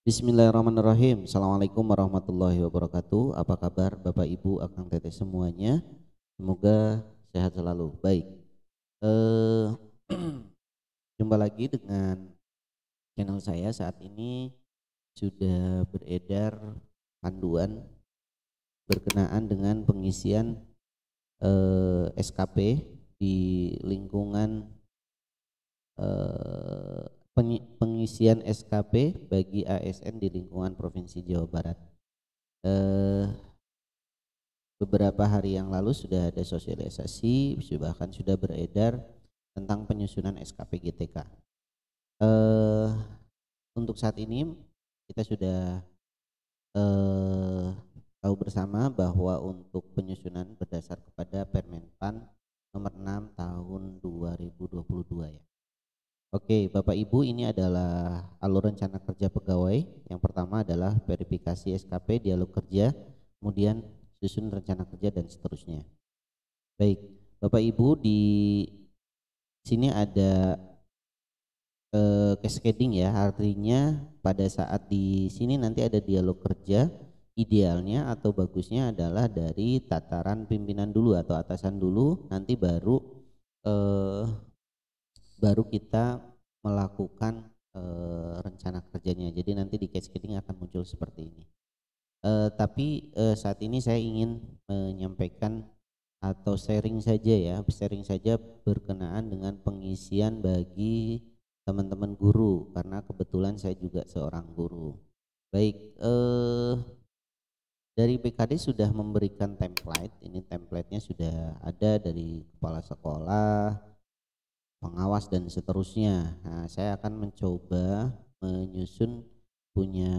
Bismillahirrahmanirrahim. Assalamualaikum warahmatullahi wabarakatuh. Apa kabar Bapak Ibu, Akang Teteh semuanya? Semoga sehat selalu. Baik. Eh, Jumpa lagi dengan channel saya. Saat ini sudah beredar panduan berkenaan dengan pengisian SKP di lingkungan pengisian SKP bagi ASN di lingkungan Provinsi Jawa Barat. Beberapa hari yang lalu sudah ada sosialisasi, bahkan sudah beredar tentang penyusunan SKP GTK. Untuk saat ini kita sudah tahu bersama bahwa untuk penyusunan berdasar kepada Permenpan nomor 6 tahun 2022 ya. Oke, Bapak Ibu, ini adalah alur rencana kerja pegawai. Yang pertama adalah verifikasi SKP, dialog kerja, kemudian susun rencana kerja dan seterusnya. Baik, Bapak Ibu, di sini ada cascading ya, artinya pada saat di sini nanti ada dialog kerja, idealnya atau bagusnya adalah dari tataran pimpinan dulu atau atasan dulu, nanti baru kita melakukan rencana kerjanya. Jadi nanti di cascading akan muncul seperti ini. Tapi saat ini saya ingin menyampaikan atau sharing saja berkenaan dengan pengisian bagi teman-teman guru, karena kebetulan saya juga seorang guru. Baik, dari BKD sudah memberikan template. Ini template-nya sudah ada dari kepala sekolah, pengawas dan seterusnya. Nah, saya akan mencoba menyusun punya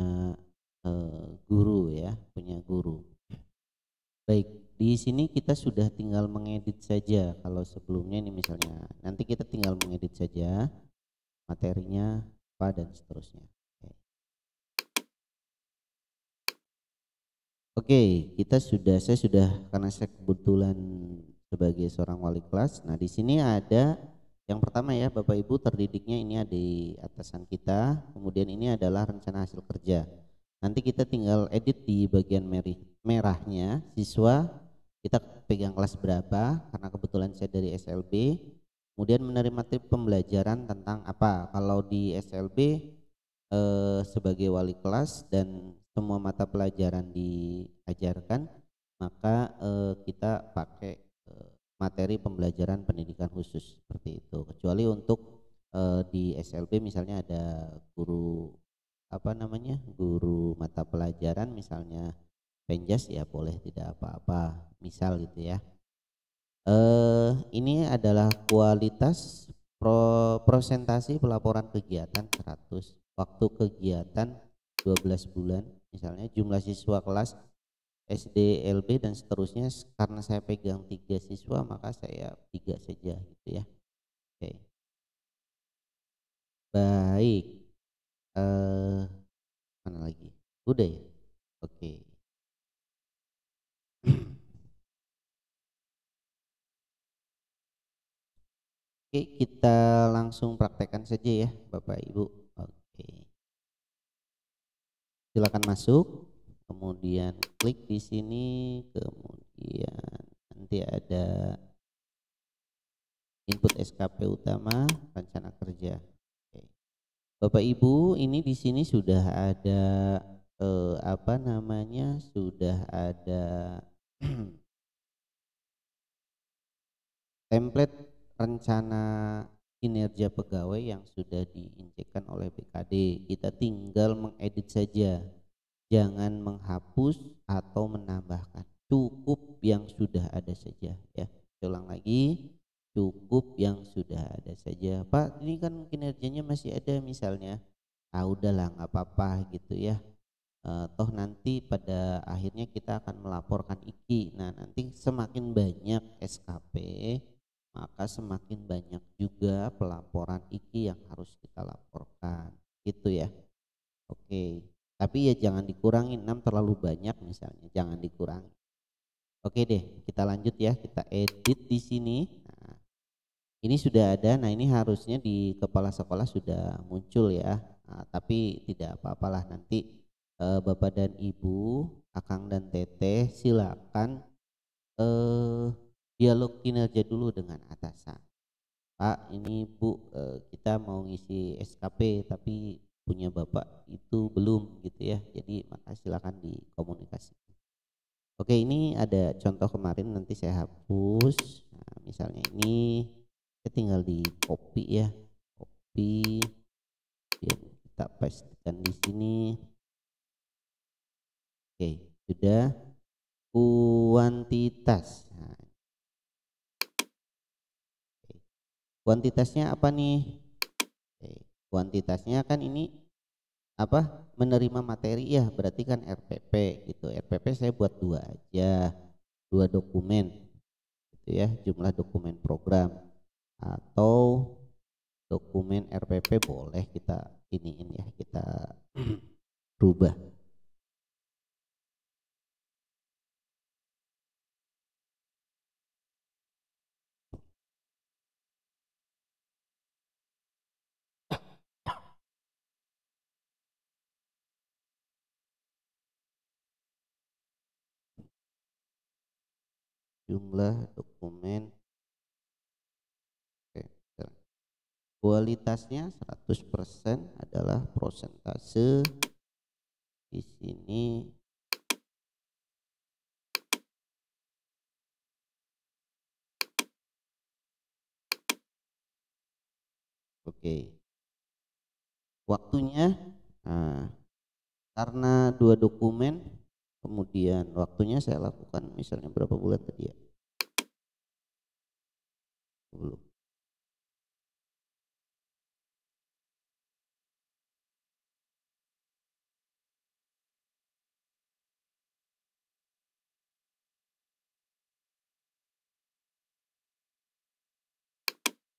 guru ya, punya guru. Baik, di sini kita sudah tinggal mengedit saja. Kalau sebelumnya ini misalnya, nanti kita tinggal mengedit saja materinya apa dan seterusnya. Oke, saya sudah karena saya kebetulan sebagai seorang wali kelas. Nah, di sini ada yang pertama ya, Bapak Ibu, terdidiknya ini ada di atasan kita, kemudian ini adalah rencana hasil kerja. Nanti kita tinggal edit di bagian merahnya, siswa kita pegang kelas berapa, karena kebetulan saya dari SLB, kemudian menerima materi pembelajaran tentang apa. Kalau di SLB sebagai wali kelas dan semua mata pelajaran diajarkan, maka kita pakai materi pembelajaran pendidikan khusus seperti itu. Kecuali untuk di SLB misalnya ada guru guru mata pelajaran misalnya Penjas, ya boleh, tidak apa-apa, misal gitu ya. Ini adalah kualitas presentasi pelaporan kegiatan 100, waktu kegiatan 12 bulan, misalnya jumlah siswa kelas SD, LB dan seterusnya. Karena saya pegang 3 siswa maka saya 3 saja gitu ya. Oke. Baik, mana lagi? Udah ya? Oke. Oke, kita langsung praktekkan saja ya Bapak Ibu. Oke. Silakan masuk, kemudian klik di sini, kemudian nanti ada input SKP utama, rencana kerja. Oke. Bapak Ibu, ini di sini sudah ada sudah ada template rencana kinerja pegawai yang sudah diinjekkan oleh BKD. Kita tinggal mengedit saja, jangan menghapus atau menambahkan, cukup yang sudah ada saja ya. Ulang lagi, cukup yang sudah ada saja. Pak, ini kan kinerjanya masih ada misalnya, udahlah nggak apa-apa gitu ya. Toh nanti pada akhirnya kita akan melaporkan IKI. Nah, nanti semakin banyak SKP maka semakin banyak juga pelaporan IKI yang harus kita laporkan gitu ya. Oke, tapi ya jangan dikurangi, 6 terlalu banyak misalnya, jangan dikurangi. Oke deh, kita lanjut ya, kita edit di sini. Nah, ini sudah ada. Nah, ini harusnya di kepala sekolah sudah muncul ya. Nah, tapi tidak apa-apalah nanti Bapak dan Ibu, Akang dan Teteh silakan dialog kinerja dulu dengan atasan. Pak, ini Bu, kita mau ngisi SKP tapi punya Bapak itu belum gitu ya. Jadi maka silakan dikomunikasi. Oke, ini ada contoh kemarin, nanti saya hapus. Nah, misalnya ini saya tinggal di copy ya. Copy, kemudian kita pastekan di sini. Oke, sudah. Kuantitas. Nah, oke. Kuantitasnya apa nih? Oke, kuantitasnya kan ini apa, menerima materi ya, berarti kan RPP gitu. RPP saya buat dua aja, dua dokumen gitu ya, jumlah dokumen program atau dokumen RPP boleh kita iniin ya, kita rubah. Jumlah dokumen. Oke, kualitasnya 100% adalah prosentase di sini. Oke, waktunya, nah, karena dua dokumen, kemudian waktunya saya lakukan misalnya berapa bulan tadi ya, belum.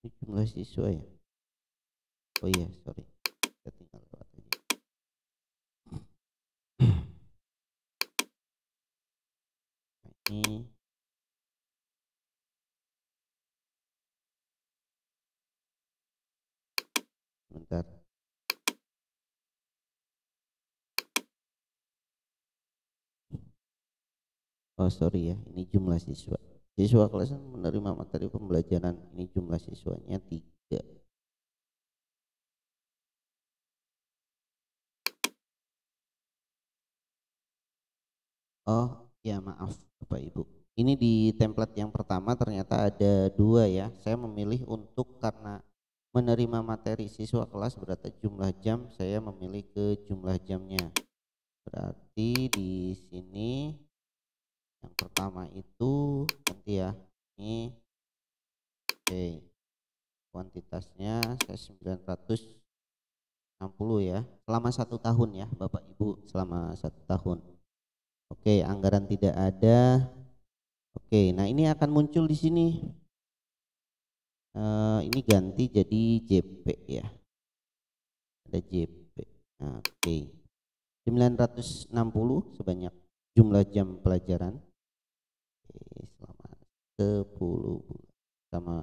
Ini jumlah siswa ya, oh iya sorry, saya tinggal lewat aja. Nah, ini bentar, oh sorry ya, ini jumlah siswa. Siswa kelas menerima materi pembelajaran, ini jumlah siswanya 3. Oh ya, maaf Bapak Ibu, ini di template yang pertama ternyata ada 2 ya. Saya memilih untuk, karena menerima materi siswa kelas berarti jumlah jam, saya memilih ke jumlah jamnya. Berarti di sini yang pertama itu nanti ya, ini oke, kuantitasnya saya 960 ya, selama 1 tahun ya Bapak Ibu, selama 1 tahun. Oke, anggaran tidak ada. Oke, nah ini akan muncul di sini. Ini ganti jadi JP ya, ada JP. Nah, oke, 960 sebanyak jumlah jam pelajaran. Oke, selama 10 bulan sama.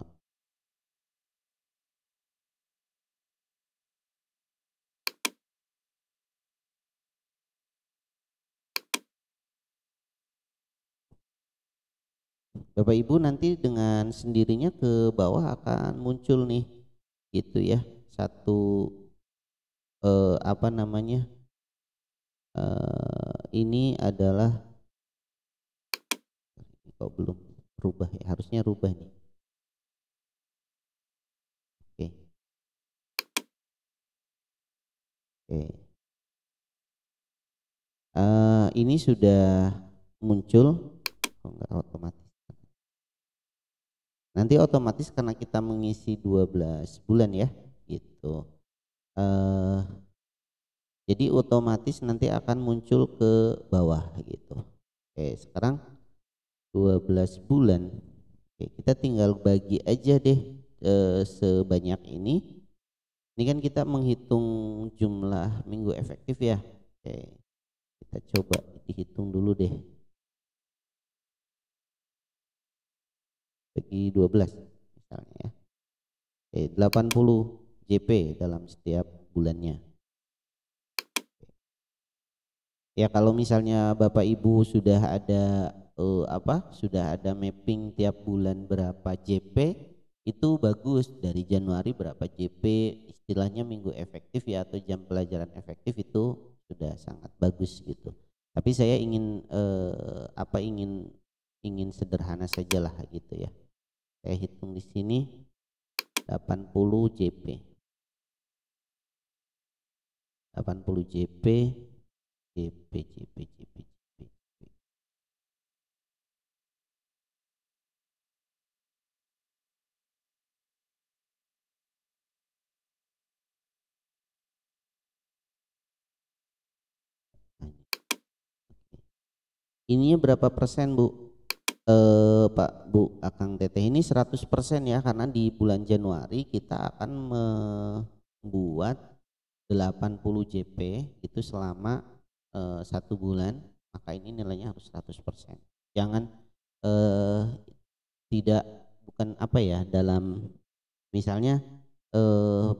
Bapak Ibu nanti dengan sendirinya ke bawah akan muncul nih gitu ya, satu apa namanya, ini adalah, kok belum rubah ya, harusnya rubah nih. Oke, oke. Ini sudah muncul, kok enggak otomatis. Nanti otomatis karena kita mengisi 12 bulan ya gitu. Jadi otomatis nanti akan muncul ke bawah gitu. Oke, sekarang 12 bulan. Oke, kita tinggal bagi aja deh sebanyak ini. Ini kan kita menghitung jumlah minggu efektif ya. Oke, kita coba dihitung dulu deh. Bagi 12 misalnya ya. Oke, 80 JP dalam setiap bulannya. Ya kalau misalnya Bapak Ibu sudah ada sudah ada mapping tiap bulan berapa JP, itu bagus. Dari Januari berapa JP, istilahnya minggu efektif ya, atau jam pelajaran efektif, itu sudah sangat bagus gitu. Tapi saya ingin ingin sederhana sajalah gitu ya. Saya hitung di sini 80 JP. 80 JP, JP, JP, JP, JP. Ininya berapa persen, Bu? Pak Bu Akang Teteh, ini 100% ya, karena di bulan Januari kita akan membuat 80 JP itu selama 1 bulan, maka ini nilainya harus 100%. Jangan eh, tidak, bukan apa ya, dalam misalnya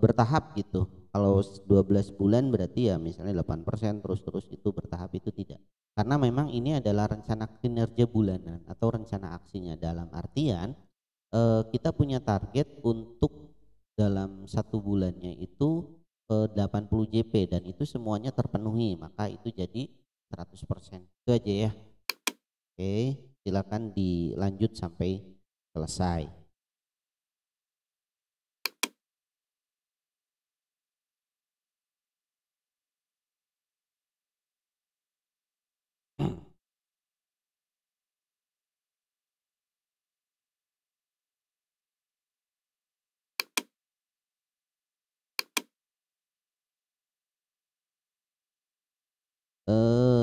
bertahap gitu. Kalau 12 bulan berarti ya misalnya 8% terus-terus, itu bertahap, itu tidak. Karena memang ini adalah rencana kinerja bulanan atau rencana aksinya, dalam artian kita punya target untuk dalam 1 bulannya itu 80 JP, dan itu semuanya terpenuhi, maka itu jadi 100%. Itu aja ya. Oke, silakan dilanjut sampai selesai.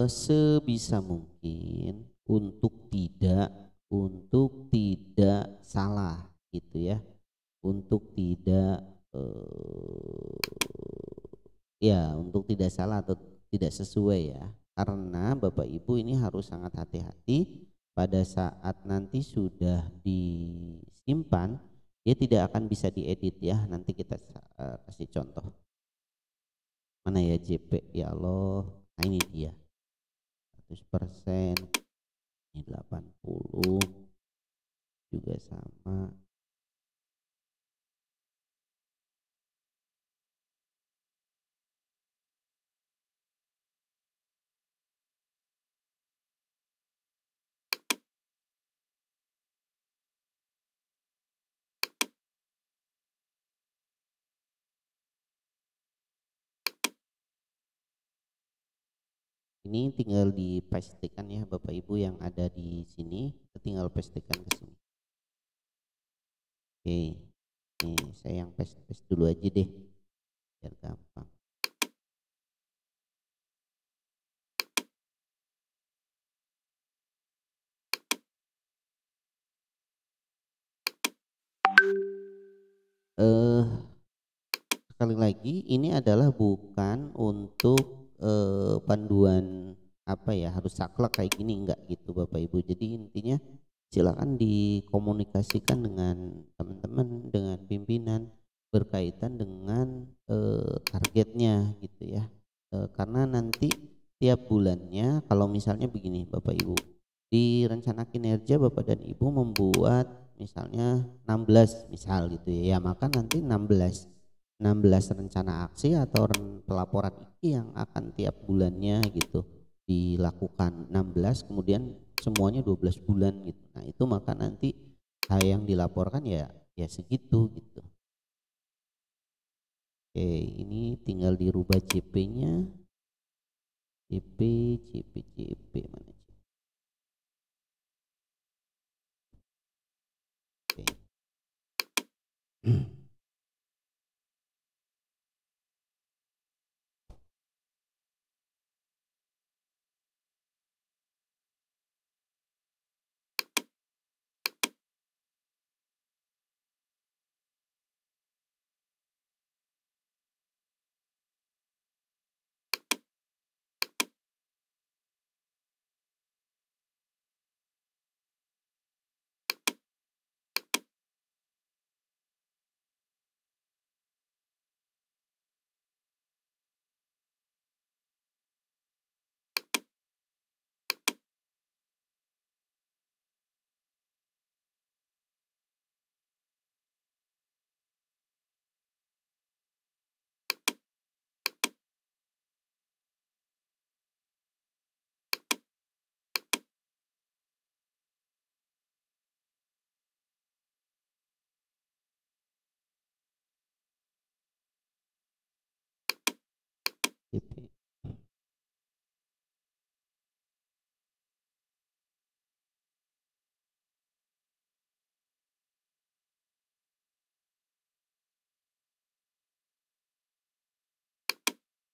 Sebisa mungkin untuk tidak salah gitu ya, untuk tidak untuk tidak salah atau tidak sesuai ya, karena Bapak Ibu ini harus sangat hati-hati pada saat nanti sudah disimpan, dia tidak akan bisa diedit ya. Nanti kita kasih contoh. Mana ya JP, ya Allah, nah ini dia 100%, ini 80 juga sama. Ini tinggal dipastikan ya Bapak Ibu yang ada di sini, tinggal pastikan ke sini. Oke, nih saya yang paste dulu aja deh biar gampang. eh Sekali lagi, ini adalah bukan untuk panduan apa ya, harus saklek kayak gini, enggak gitu Bapak Ibu. Jadi intinya silakan dikomunikasikan dengan teman-teman, dengan pimpinan, berkaitan dengan targetnya gitu ya. Karena nanti tiap bulannya, kalau misalnya begini Bapak Ibu, di rencana kinerja Bapak dan Ibu membuat misalnya 16 misal gitu ya, maka nanti 16 rencana aksi atau pelaporan IKI yang akan tiap bulannya gitu dilakukan. 16 kemudian semuanya 12 bulan gitu. Nah itu maka nanti yang dilaporkan ya segitu gitu. Oke, ini tinggal dirubah JP-nya. JP, JP, JP mana? Oke.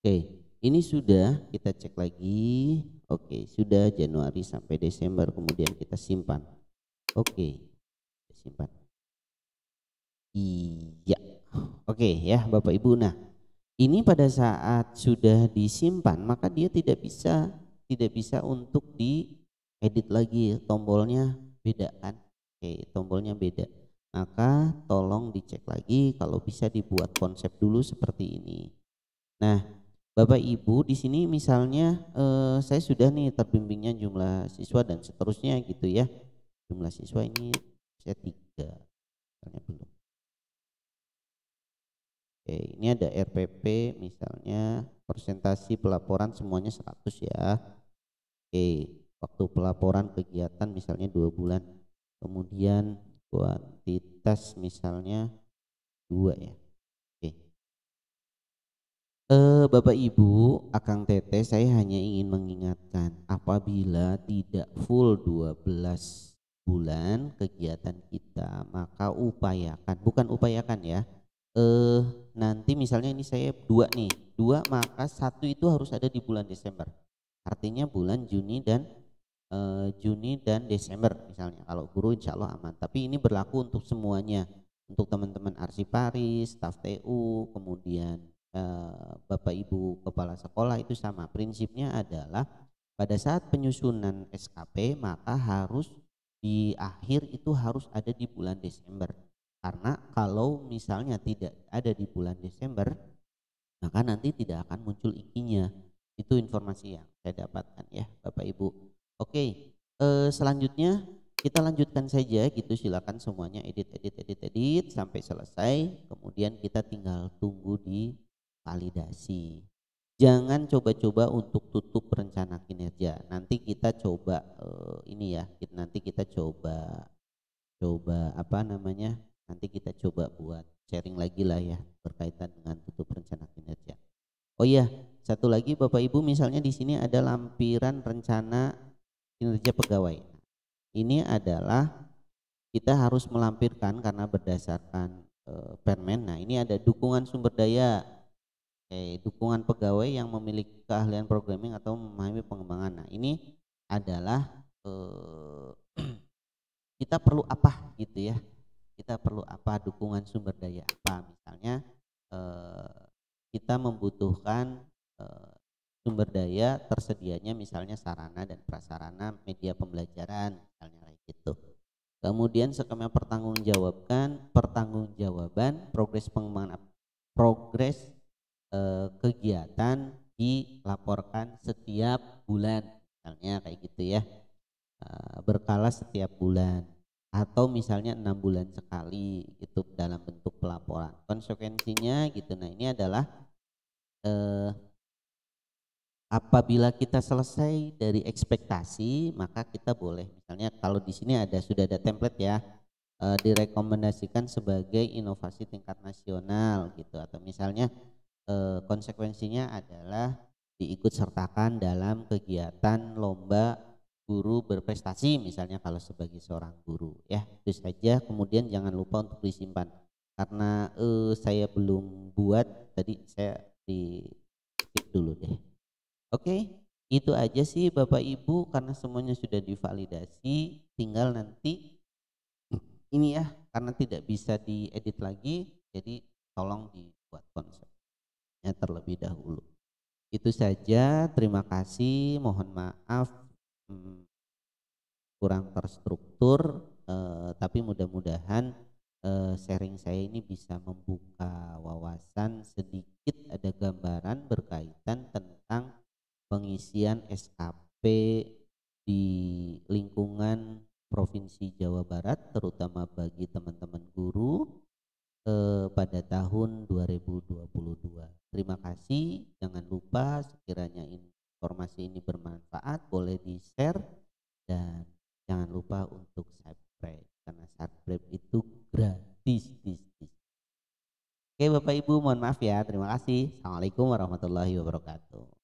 Oke, ini sudah kita cek lagi. Oke, sudah Januari sampai Desember, kemudian kita simpan. Oke, simpan. Iya. Oke ya Bapak Ibu. Nah, ini pada saat sudah disimpan maka dia tidak bisa untuk diedit lagi, tombolnya beda kan. Oke, tombolnya beda. Maka tolong dicek lagi, kalau bisa dibuat konsep dulu seperti ini. Nah, Bapak Ibu di sini misalnya saya sudah nih terbimbingnya jumlah siswa dan seterusnya gitu ya. Jumlah siswa ini saya 3 misalnya belum. Oke, ini ada RPP misalnya presentasi pelaporan semuanya 100 ya. Oke, waktu pelaporan kegiatan misalnya 2 bulan. Kemudian kuantitas misalnya 2 ya. Oke. Bapak Ibu, Akang Teteh, saya hanya ingin mengingatkan apabila tidak full 12 bulan kegiatan kita, maka upayakan, bukan upayakan ya, nanti misalnya ini saya 2 nih, 2 maka 1 itu harus ada di bulan Desember. Artinya bulan Juni dan Desember misalnya. Kalau guru insya Allah aman. Tapi ini berlaku untuk semuanya, untuk teman-teman arsiparis, staf TU, kemudian Bapak Ibu kepala sekolah itu sama. Prinsipnya adalah pada saat penyusunan SKP maka harus di akhir itu harus ada di bulan Desember. Karena kalau misalnya tidak ada di bulan Desember, maka nanti tidak akan muncul ikinya. Itu informasi yang saya dapatkan ya Bapak Ibu. Oke, selanjutnya kita lanjutkan saja gitu, silakan semuanya edit sampai selesai, kemudian kita tinggal tunggu di validasi. Jangan coba-coba untuk tutup rencana kinerja. Nanti kita coba ini ya, nanti kita coba apa namanya? Nanti kita coba buat sharing lagi lah ya berkaitan dengan tutup rencana kinerja. Oh iya, satu lagi Bapak Ibu, misalnya di sini ada lampiran rencana kinerja pegawai. Ini adalah kita harus melampirkan karena berdasarkan Permen. Nah, ini ada dukungan sumber daya, dukungan pegawai yang memiliki keahlian programming atau memahami pengembangan. Nah, ini adalah kita perlu apa gitu ya. Kita perlu apa, dukungan sumber daya apa, misalnya kita membutuhkan sumber daya tersedianya misalnya sarana dan prasarana media pembelajaran misalnya kayak gitu. Kemudian skema pertanggungjawaban progres pengembangan progres kegiatan dilaporkan setiap bulan misalnya kayak gitu ya, berkala setiap bulan atau misalnya 6 bulan sekali gitu dalam bentuk pelaporan. Konsekuensinya gitu. Nah, ini adalah apabila kita selesai dari ekspektasi maka kita boleh, misalnya kalau di sini sudah ada template ya, direkomendasikan sebagai inovasi tingkat nasional gitu, atau misalnya konsekuensinya adalah diikut sertakan dalam kegiatan lomba guru berprestasi misalnya kalau sebagai seorang guru ya. Itu saja, kemudian jangan lupa untuk disimpan karena saya belum buat tadi, saya di skip dulu deh. Oke, itu aja sih Bapak Ibu, karena semuanya sudah divalidasi, tinggal nanti ini ya, karena tidak bisa diedit lagi, jadi tolong dibuat konsepnya terlebih dahulu. Itu saja, terima kasih, mohon maaf kurang terstruktur, tapi mudah-mudahan sharing saya ini bisa membuka wawasan sedikit, ada gambaran berkaitan tentang pengisian SKP di lingkungan Provinsi Jawa Barat, terutama bagi teman-teman guru pada tahun 2022. Terima kasih, jangan lupa sekiranya informasi ini bermanfaat boleh di-share dan jangan lupa untuk subscribe karena subscribe itu gratis. Oke Bapak Ibu, mohon maaf ya, terima kasih. Assalamualaikum warahmatullahi wabarakatuh.